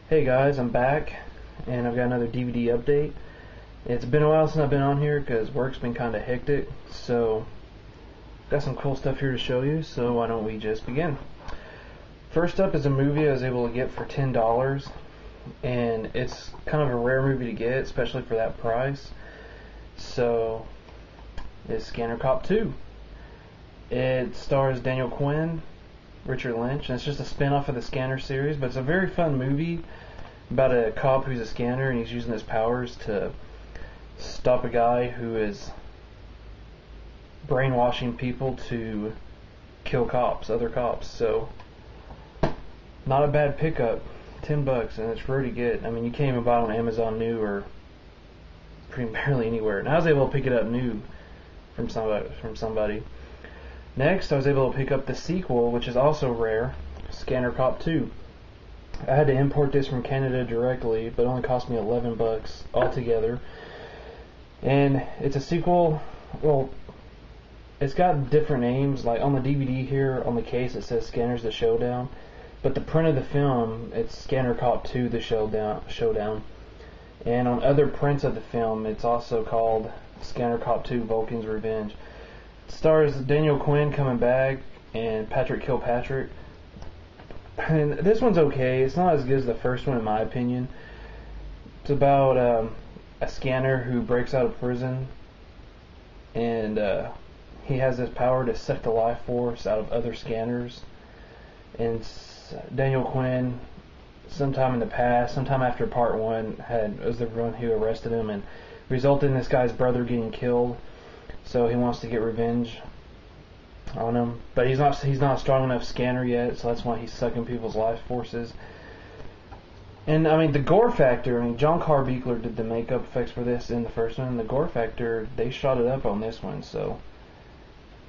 Hey guys, I'm back, and I've got another DVD update. It's been a while since I've been on here because work's been kind of hectic, so got some cool stuff here to show you, so why don't we just begin. First up is a movie I was able to get for $10, and it's kind of a rare movie to get, especially for that price. So, it's Scanner Cop 2. It stars Daniel Quinn, Richard Lynch, and it's just a spin-off of the Scanner series, but it's a very fun movie about a cop who's a scanner and he's using his powers to stop a guy who is brainwashing people to kill cops, other cops. So, not a bad pickup. $10, and it's pretty good. I mean, you can't even buy it on Amazon new or pretty barely anywhere. And I was able to pick it up new from somebody. Next, I was able to pick up the sequel, which is also rare, Scanner Cop 2. I had to import this from Canada directly, but it only cost me $11 altogether. And it's a sequel. Well, it's got different names. Like on the DVD here, on the case, it says Scanners the Showdown. But the print of the film, it's Scanner Cop 2 the Showdown. And on other prints of the film, it's also called Scanner Cop 2 Vulcan's Revenge. It stars Daniel Quinn coming back and Patrick Kilpatrick. And this one's okay. It's not as good as the first one in my opinion. It's about a scanner who breaks out of prison, and he has this power to suck the life force out of other scanners. And Daniel Quinn, sometime in the past, sometime after part one, was the one who arrested him and resulted in this guy's brother getting killed. So he wants to get revenge on him, but he's not a strong enough scanner yet, so that's why he's sucking people's life forces. And I mean, the gore factor, I mean, John Carr Buechler did the makeup effects for this in the first one, and the gore factor, they shot it up on this one. So,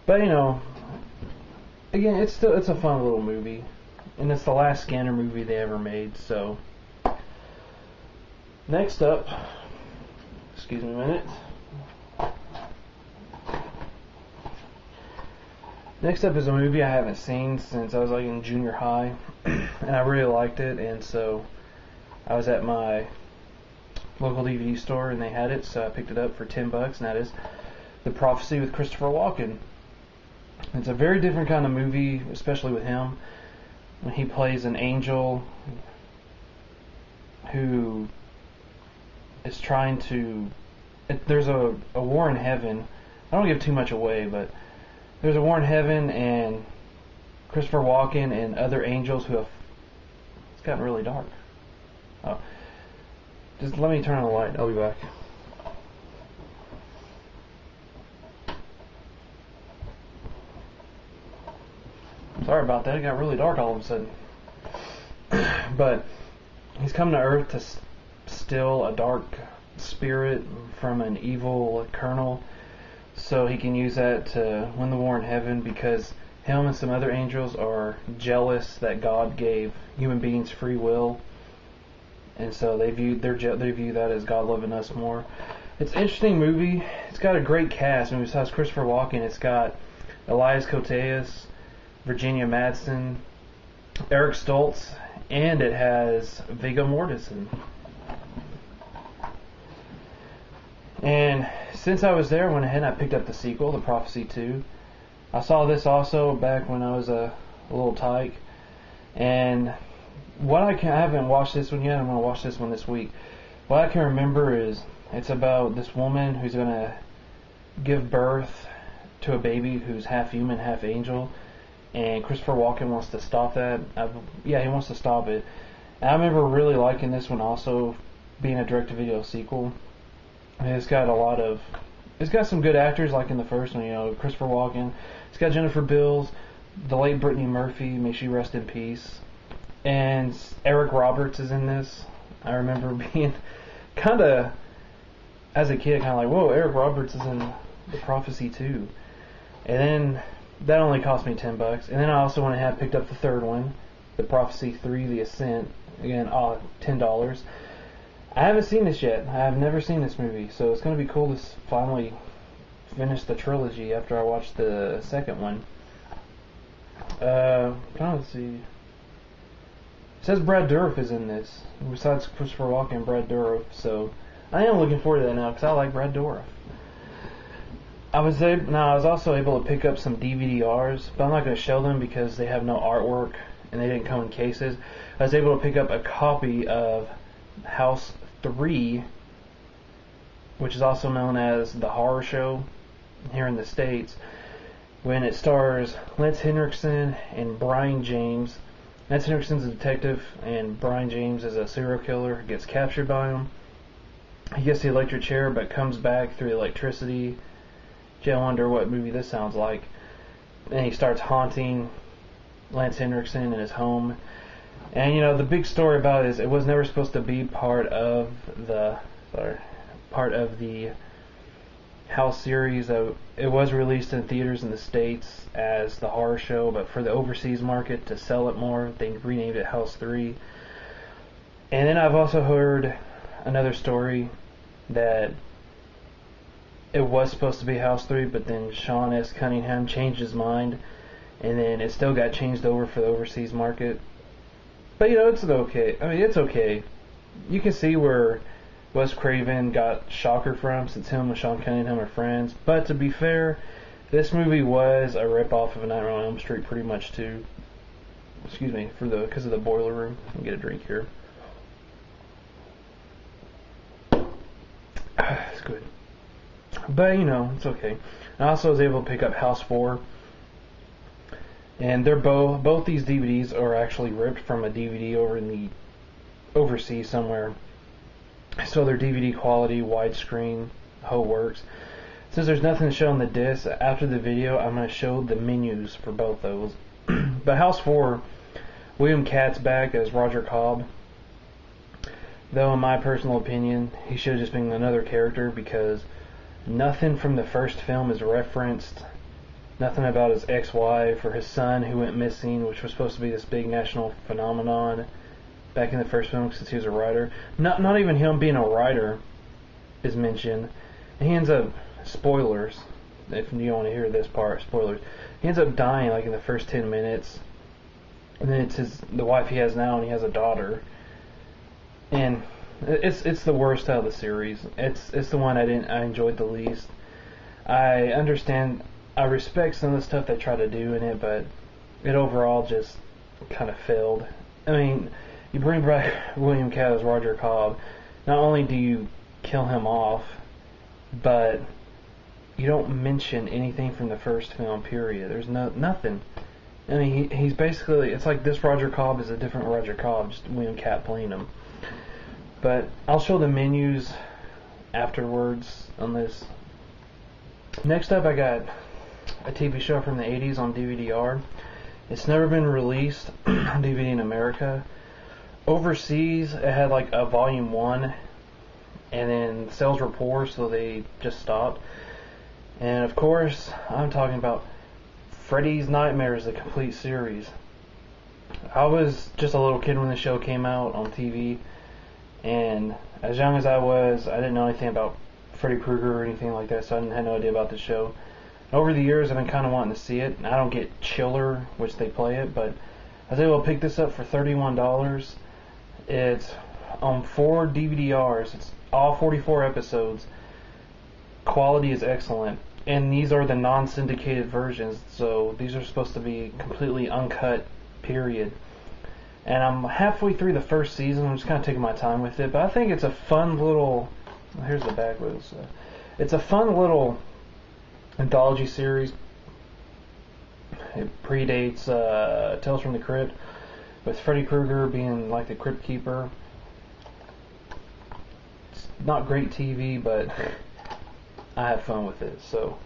but you know, again, it's a fun little movie, and it's the last Scanner movie they ever made. So, next up, excuse me a minute. Next up is a movie I haven't seen since I was like in junior high, and I really liked it, and so I was at my local DVD store and they had it, so I picked it up for $10, and that is The Prophecy with Christopher Walken. It's a very different kind of movie, especially with him, when he plays an angel who is trying to... There's a war in heaven. I don't give too much away, but there's a war in heaven, and Christopher Walken and other angels who have... It's gotten really dark. Oh. Just let me turn on the light. I'll be back. Sorry about that. It got really dark all of a sudden. But he's come to Earth to steal a dark spirit from an evil colonel, so he can use that to win the war in heaven, because him and some other angels are jealous that God gave human beings free will, and so they view that as God loving us more. It's an interesting movie. It's got a great cast. I mean, besides Christopher Walken, it's got Elias Koteas, Virginia Madsen, Eric Stoltz, and it has Viggo Mortensen. And since I was there, I went ahead and I picked up the sequel, The Prophecy 2. I saw this also back when I was a little tyke. And I haven't watched this one yet. I'm going to watch this one this week. What I can remember is it's about this woman who's going to give birth to a baby who's half human, half angel. And Christopher Walken wants to stop that. He wants to stop it. And I remember really liking this one also, being a direct-to-video sequel. It's got some good actors like in the first one, you know, Christopher Walken. It's got Jennifer Beals, the late Brittany Murphy, may she rest in peace. And Eric Roberts is in this. I remember being kind of, as a kid, kind of like, whoa, Eric Roberts is in The Prophecy 2. And then that only cost me $10. And then I also went ahead and picked up the third one, The Prophecy 3, The Ascent. Again, $10. I haven't seen this yet. I have never seen this movie, so it's going to be cool to finally finish the trilogy after I watch the second one. Let's see. It says Brad Dourif is in this, besides Christopher Walken and Brad Dourif, so I am looking forward to that now because I like Brad Dourif. I was also able to pick up some DVD-Rs, but I'm not going to show them because they have no artwork and they didn't come in cases. I was able to pick up a copy of House 3, which is also known as The Horror Show here in the States, when it stars Lance Henriksen and Brian James. Lance Henriksen's a detective and Brian James is a serial killer, gets captured by him. He gets the electric chair but comes back through electricity. Gee, I wonder what movie this sounds like. And he starts haunting Lance Henriksen in his home. And you know, the big story about it is it was never supposed to be part of the House series. It was released in theaters in the States as The Horror Show, but for the overseas market to sell it more, they renamed it House 3. And then I've also heard another story that it was supposed to be House 3, but then Sean S. Cunningham changed his mind, and then it still got changed over for the overseas market. But you know, it's okay. I mean, it's okay. You can see where Wes Craven got Shocker from, since him and Sean Cunningham are friends. But to be fair, this movie was a rip-off of A Nightmare on Elm Street pretty much too. Excuse me, because of the boiler room. I'll get a drink here. It's good. But, you know, it's okay. I also was able to pick up House 4. And they're both these DVDs are actually ripped from a DVD over in the overseas somewhere. So they're DVD quality, widescreen, whole works. Since there's nothing to show on the disc, after the video I'm going to show the menus for both those. But House 4, William Katt's back as Roger Cobb. Though in my personal opinion, he should have just been another character because nothing from the first film is referenced. Nothing about his ex-wife or his son who went missing, which was supposed to be this big national phenomenon back in the first film since he was a writer. Not even him being a writer is mentioned. And he ends up, spoilers, if you don't want to hear this part, spoilers. He ends up dying like in the first 10 minutes. And then it's the wife he has now, and he has a daughter. And it's the worst out of the series. It's the one I enjoyed the least. I understand, I respect some of the stuff they try to do in it, but it overall just kind of failed. I mean, you bring back William Katt as Roger Cobb, not only do you kill him off, but you don't mention anything from the first film, period. There's nothing. I mean, he's basically, it's like this Roger Cobb is a different Roger Cobb, just William Katt playing him. But I'll show the menus afterwards on this. Next up, I got a TV show from the 80s on DVD-R. It's never been released on DVD in America. Overseas, it had like a volume 1, and then sales were poor, so they just stopped. And of course, I'm talking about Freddy's Nightmares, the complete series. I was just a little kid when the show came out on TV, and as young as I was, I didn't know anything about Freddy Krueger or anything like that, so I had no idea about the show. Over the years, I've been kind of wanting to see it. I don't get Chiller, which they play it, but I was able to pick this up for $31. It's on 4 DVD-Rs. It's all 44 episodes. Quality is excellent. And these are the non-syndicated versions, so these are supposed to be completely uncut, period. And I'm halfway through the first season. I'm just kind of taking my time with it, but I think it's a fun little... Here's the back with it. It's a fun little anthology series. It predates Tales from the Crypt, with Freddy Krueger being like the Crypt Keeper. It's not great TV, but I have fun with it. So